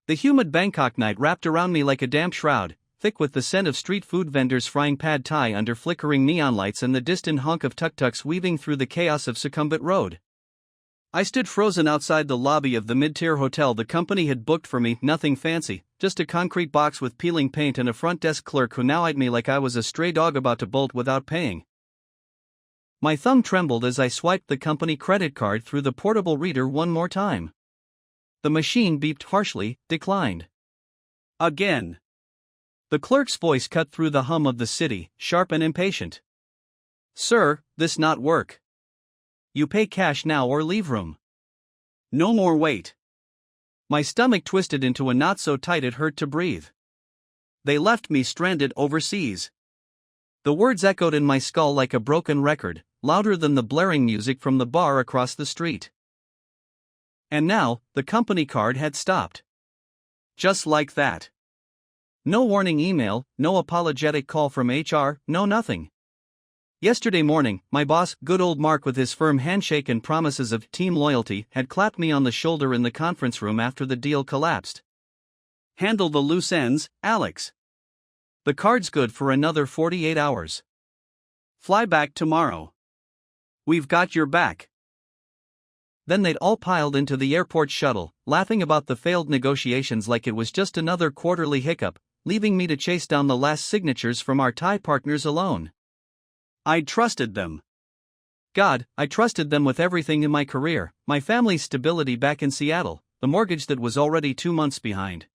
The humid Bangkok night wrapped around me like a damp shroud, thick with the scent of street food vendors frying pad thai under flickering neon lights and the distant honk of tuk-tuks weaving through the chaos of Sukhumvit Road. I stood frozen outside the lobby of the mid-tier hotel the company had booked for me, nothing fancy, just a concrete box with peeling paint and a front desk clerk who now eyed me like I was a stray dog about to bolt without paying. My thumb trembled as I swiped the company credit card through the portable reader one more time. The machine beeped harshly, declined. Again. The clerk's voice cut through the hum of the city, sharp and impatient. Sir, this not work. You pay cash now or leave room. No more wait. My stomach twisted into a knot so tight it hurt to breathe. They left me stranded overseas. The words echoed in my skull like a broken record, louder than the blaring music from the bar across the street. And now, the company card had stopped. Just like that. No warning email, no apologetic call from HR, no nothing. Yesterday morning, my boss, good old Mark with his firm handshake and promises of team loyalty, had clapped me on the shoulder in the conference room after the deal collapsed. Handle the loose ends, Alex. The card's good for another 48 hours. Fly back tomorrow. We've got your back. Then they'd all piled into the airport shuttle, laughing about the failed negotiations like it was just another quarterly hiccup, leaving me to chase down the last signatures from our Thai partners alone. I'd trusted them. God, I trusted them with everything in my career, my family's stability back in Seattle, the mortgage that was already 2 months behind.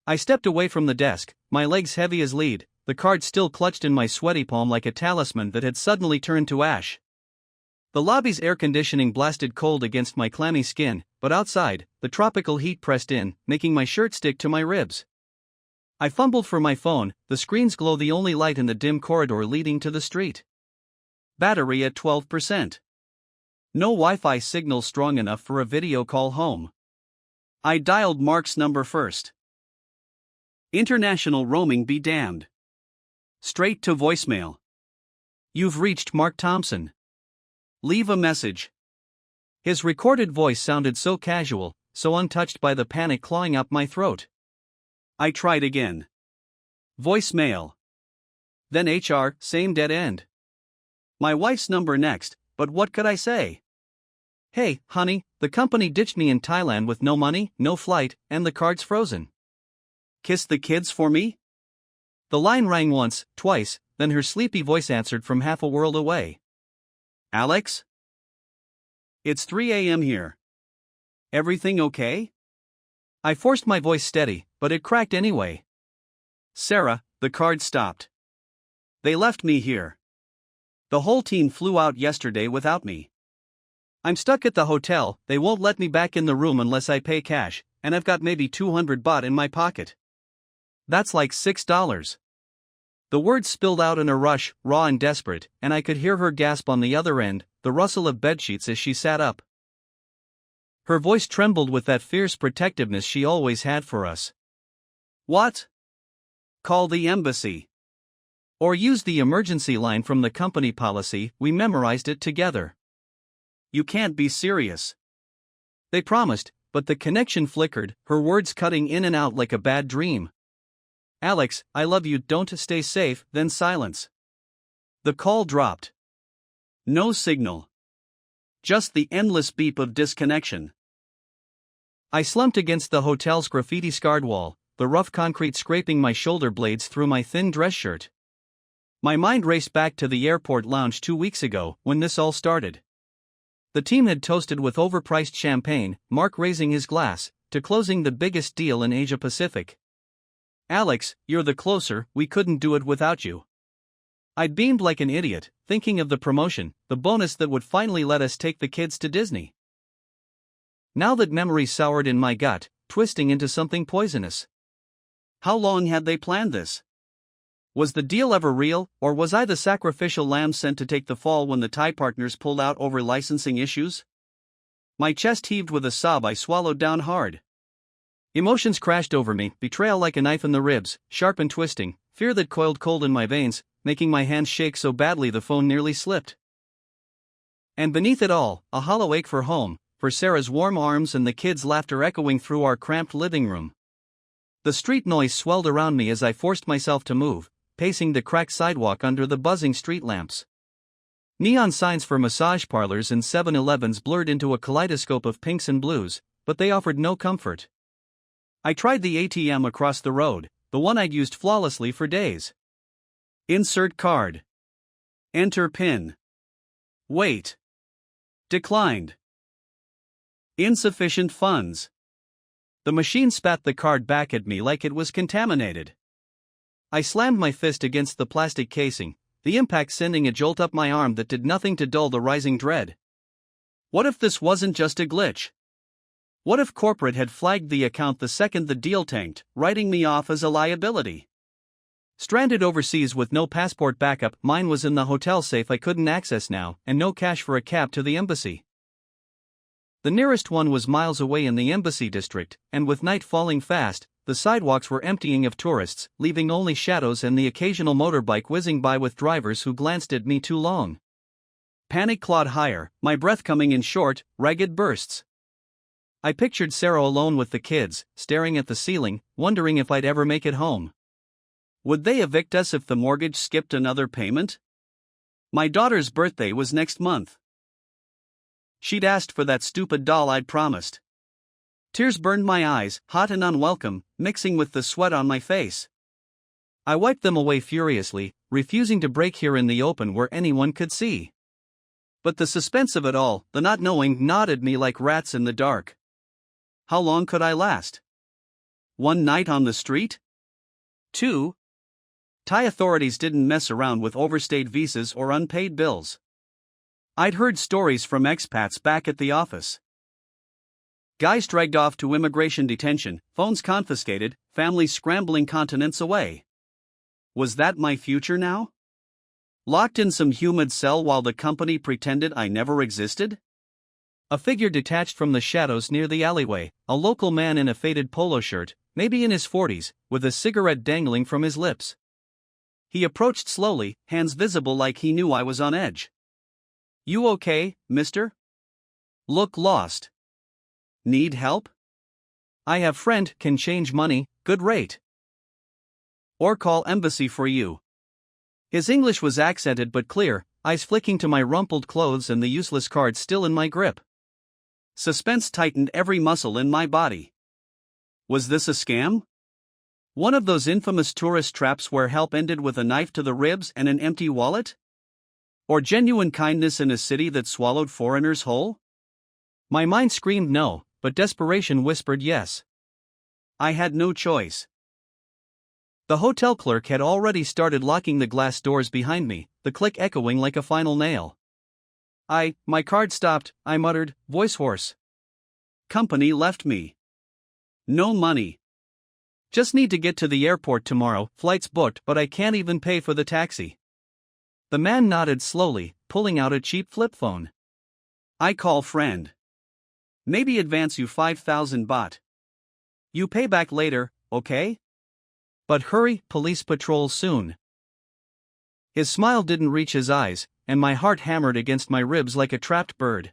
I stepped away from the desk, my legs heavy as lead, the card still clutched in my sweaty palm like a talisman that had suddenly turned to ash. The lobby's air conditioning blasted cold against my clammy skin, but outside, the tropical heat pressed in, making my shirt stick to my ribs. I fumbled for my phone, the screen's glow the only light in the dim corridor leading to the street. Battery at 12%. No Wi-Fi signal strong enough for a video call home. I dialed Mark's number first. International roaming be damned. Straight to voicemail. You've reached Mark Thompson. Leave a message. His recorded voice sounded so casual, so untouched by the panic clawing up my throat. I tried again. Voicemail. Then HR, same dead end. My wife's number next, but what could I say? Hey, honey, the company ditched me in Thailand with no money, no flight, and the card's frozen. Kiss the kids for me? The line rang once, twice, then her sleepy voice answered from half a world away. Alex? It's 3 a.m. here. Everything okay? I forced my voice steady, but it cracked anyway. Sarah, the card stopped. They left me here. The whole team flew out yesterday without me. I'm stuck at the hotel, they won't let me back in the room unless I pay cash, and I've got maybe 200 baht in my pocket. That's like $6. The words spilled out in a rush, raw and desperate, and I could hear her gasp on the other end, the rustle of bedsheets as she sat up. Her voice trembled with that fierce protectiveness she always had for us. What? Call the embassy. Or use the emergency line from the company policy, we memorized it together. You can't be serious. They promised, but the connection flickered, her words cutting in and out like a bad dream. Alex, I love you, don't stay safe, then silence. The call dropped. No signal. Just the endless beep of disconnection. I slumped against the hotel's graffiti-scarred wall, the rough concrete scraping my shoulder blades through my thin dress shirt. My mind raced back to the airport lounge 2 weeks ago, when this all started. The team had toasted with overpriced champagne, Mark raising his glass, to closing the biggest deal in Asia Pacific. Alex, you're the closer, we couldn't do it without you. I'd beamed like an idiot, thinking of the promotion, the bonus that would finally let us take the kids to Disney. Now that memory soured in my gut, twisting into something poisonous. How long had they planned this? Was the deal ever real, or was I the sacrificial lamb sent to take the fall when the Thai partners pulled out over licensing issues? My chest heaved with a sob I swallowed down hard. Emotions crashed over me, betrayal like a knife in the ribs, sharp and twisting, fear that coiled cold in my veins, making my hands shake so badly the phone nearly slipped. And beneath it all, a hollow ache for home, for Sarah's warm arms and the kids' laughter echoing through our cramped living room. The street noise swelled around me as I forced myself to move, pacing the cracked sidewalk under the buzzing street lamps. Neon signs for massage parlors and 7-Elevens blurred into a kaleidoscope of pinks and blues, but they offered no comfort. I tried the ATM across the road, the one I'd used flawlessly for days. Insert card. Enter PIN. Wait. Declined. Insufficient funds. The machine spat the card back at me like it was contaminated. I slammed my fist against the plastic casing, the impact sending a jolt up my arm that did nothing to dull the rising dread. What if this wasn't just a glitch? What if corporate had flagged the account the second the deal tanked, writing me off as a liability? Stranded overseas with no passport backup, mine was in the hotel safe I couldn't access now, and no cash for a cab to the embassy. The nearest one was miles away in the embassy district, and with night falling fast, the sidewalks were emptying of tourists, leaving only shadows and the occasional motorbike whizzing by with drivers who glanced at me too long. Panic clawed higher, my breath coming in short, ragged bursts. I pictured Sarah alone with the kids, staring at the ceiling, wondering if I'd ever make it home. Would they evict us if the mortgage skipped another payment? My daughter's birthday was next month. She'd asked for that stupid doll I'd promised. Tears burned my eyes, hot and unwelcome, mixing with the sweat on my face. I wiped them away furiously, refusing to break here in the open where anyone could see. But the suspense of it all, the not knowing, gnawed at me like rats in the dark. How long could I last? 1 night on the street? 2? Thai authorities didn't mess around with overstayed visas or unpaid bills. I'd heard stories from expats back at the office. Guys dragged off to immigration detention, phones confiscated, families scrambling continents away. Was that my future now? Locked in some humid cell while the company pretended I never existed? A figure detached from the shadows near the alleyway, a local man in a faded polo shirt, maybe in his 40s, with a cigarette dangling from his lips. He approached slowly, hands visible like he knew I was on edge. "You okay, mister? Look lost. Need help? I have friend, can change money, good rate. Or call embassy for you." His English was accented but clear, eyes flicking to my rumpled clothes and the useless card still in my grip. Suspense tightened every muscle in my body. Was this a scam? One of those infamous tourist traps where help ended with a knife to the ribs and an empty wallet? Or genuine kindness in a city that swallowed foreigners whole? My mind screamed no, but desperation whispered yes. I had no choice. The hotel clerk had already started locking the glass doors behind me, the click echoing like a final nail. My card stopped, I muttered, voice hoarse. Company left me. No money. Just need to get to the airport tomorrow, flight's booked, but I can't even pay for the taxi. The man nodded slowly, pulling out a cheap flip phone. I call friend. Maybe advance you 5,000 baht. You pay back later, okay? But hurry, police patrol soon. His smile didn't reach his eyes, and my heart hammered against my ribs like a trapped bird.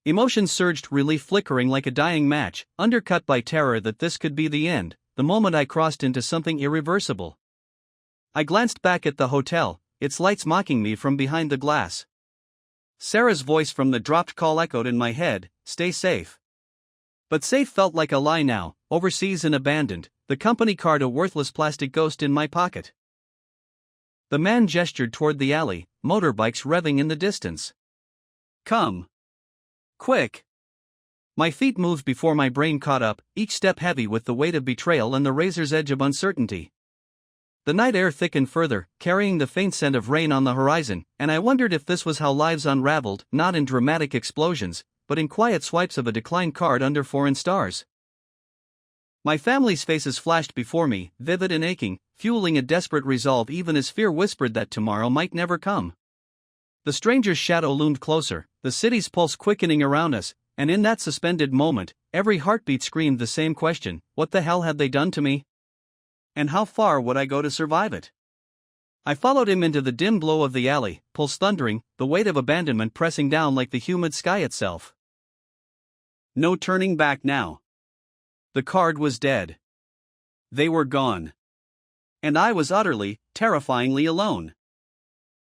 Emotion surged, relief flickering like a dying match, undercut by terror that this could be the end, the moment I crossed into something irreversible. I glanced back at the hotel, its lights mocking me from behind the glass. Sarah's voice from the dropped call echoed in my head, "Stay safe." But safe felt like a lie now, overseas and abandoned, the company card a worthless plastic ghost in my pocket. The man gestured toward the alley, motorbikes revving in the distance. Come. Quick. My feet moved before my brain caught up, each step heavy with the weight of betrayal and the razor's edge of uncertainty. The night air thickened further, carrying the faint scent of rain on the horizon, and I wondered if this was how lives unraveled, not in dramatic explosions, but in quiet swipes of a declined card under foreign stars. My family's faces flashed before me, vivid and aching, fueling a desperate resolve even as fear whispered that tomorrow might never come. The stranger's shadow loomed closer, the city's pulse quickening around us, and in that suspended moment, every heartbeat screamed the same question: what the hell had they done to me? And how far would I go to survive it? I followed him into the dim glow of the alley, pulse thundering, the weight of abandonment pressing down like the humid sky itself. No turning back now. The card was dead. They were gone. And I was utterly, terrifyingly alone.